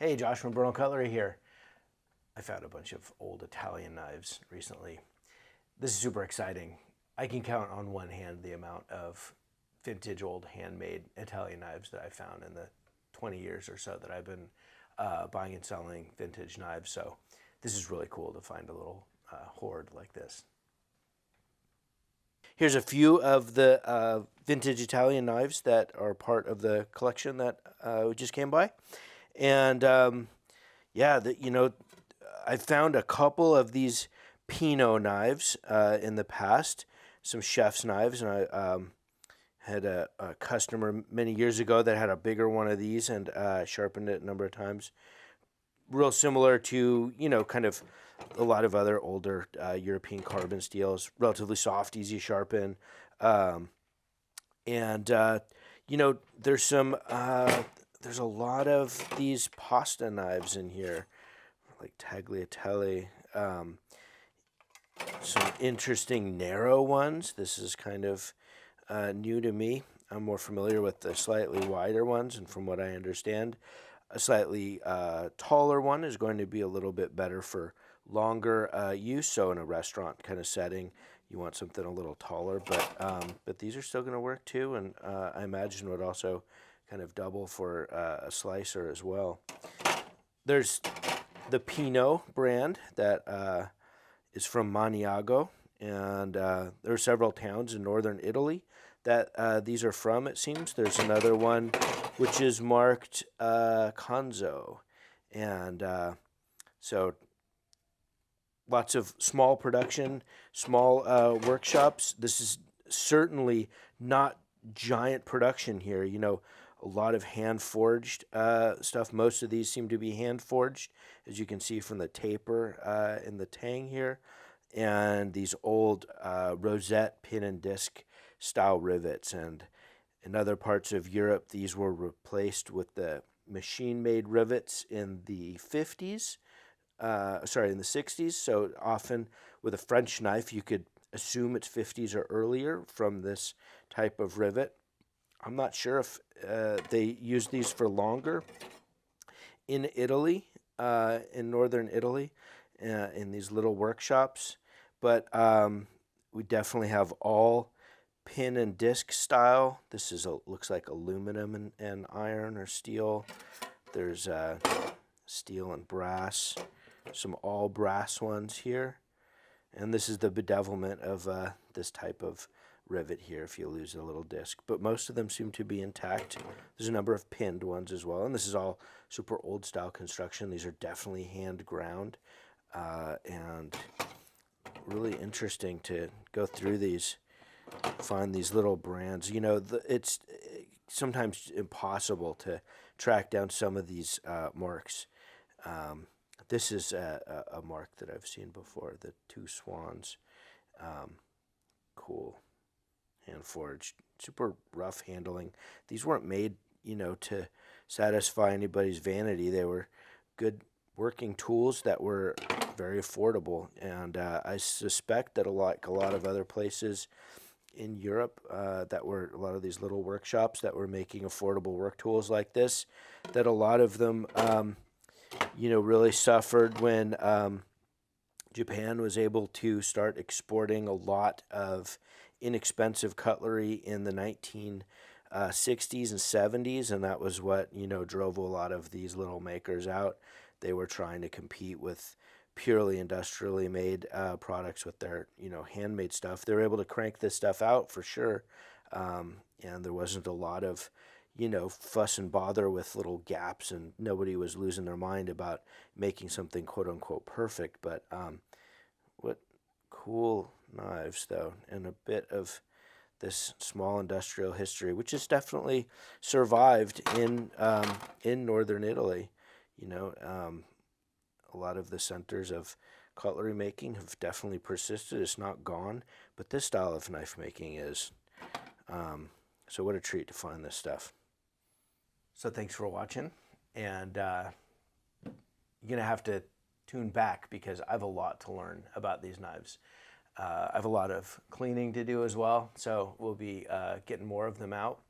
Hey, Josh from Bernal Cutlery here. I found a bunch of old Italian knives recently. This is super exciting. I can count on one hand the amount of vintage old handmade Italian knives that I found in the 20 years or so that I've been buying and selling vintage knives. So this is really cool to find a little hoard like this. Here's a few of the vintage Italian knives that are part of the collection that we just came by. And yeah, I found a couple of these Pinot knives in the past, some chef's knives, and I had a customer many years ago that had a bigger one of these and sharpened it a number of times. Real similar to, kind of a lot of other older European carbon steels, relatively soft, easy to sharpen. Um, and, there's there's a lot of these pasta knives in here, like tagliatelle. Some interesting narrow ones. This is kind of new to me. I'm more familiar with the slightly wider ones, and from what I understand, a slightly taller one is going to be a little bit better for longer use. So in a restaurant kind of setting, you want something a little taller, but these are still going to work too, and I imagine would also kind of double for a slicer as well. There's the Pinot brand that is from Maniago, and there are several towns in northern Italy that these are from, it seems. There's another one which is marked Conzo, and so lots of small production, small workshops. This is certainly not giant production here. A lot of hand forged stuff. Most of these seem to be hand forged, as you can see from the taper in the tang here, and these old rosette pin and disc style rivets. And in other parts of Europe, these were replaced with the machine made rivets in the 50s. In the 60s. So often with a French knife, you could assume it's 50s or earlier from this type of rivet. I'm not sure if they use these for longer in Italy, in northern Italy, in these little workshops. But we definitely have all pin and disc style. This looks like aluminum and iron or steel. There's steel and brass, some all brass ones here. And this is the bedevilment of this type of rivet here if you lose a little disc. But most of them seem to be intact. There's a number of pinned ones as well. And this is all super old style construction. These are definitely hand ground. And really interesting to go through these, find these little brands. It's sometimes impossible to track down some of these marks. This is a mark that I've seen before, the two swans. Cool. Hand forged. Super rough handling. These weren't made, to satisfy anybody's vanity. They were good working tools that were very affordable. And I suspect that a lot of other places in Europe that were a lot of these little workshops that were making affordable work tools like this, that a lot of them really suffered when Japan was able to start exporting a lot of inexpensive cutlery in the 1960s and 70s, and that was what drove a lot of these little makers out. They were trying to compete with purely industrially made products with their handmade stuff. They were able to crank this stuff out for sure, and there wasn't a lot of fuss and bother with little gaps, and nobody was losing their mind about making something quote unquote perfect. But what cool knives though, and a bit of this small industrial history, which has definitely survived in northern Italy. A lot of the centers of cutlery making have definitely persisted. It's not gone, but this style of knife making is. So what a treat to find this stuff. So thanks for watching, and you're going to have to tune back because I have a lot to learn about these knives. I have a lot of cleaning to do as well, so we'll be getting more of them out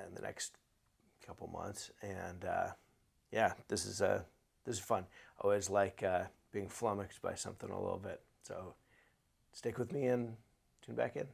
in the next couple months, and yeah, this is fun. I always like being flummoxed by something a little bit. So stick with me and tune back in.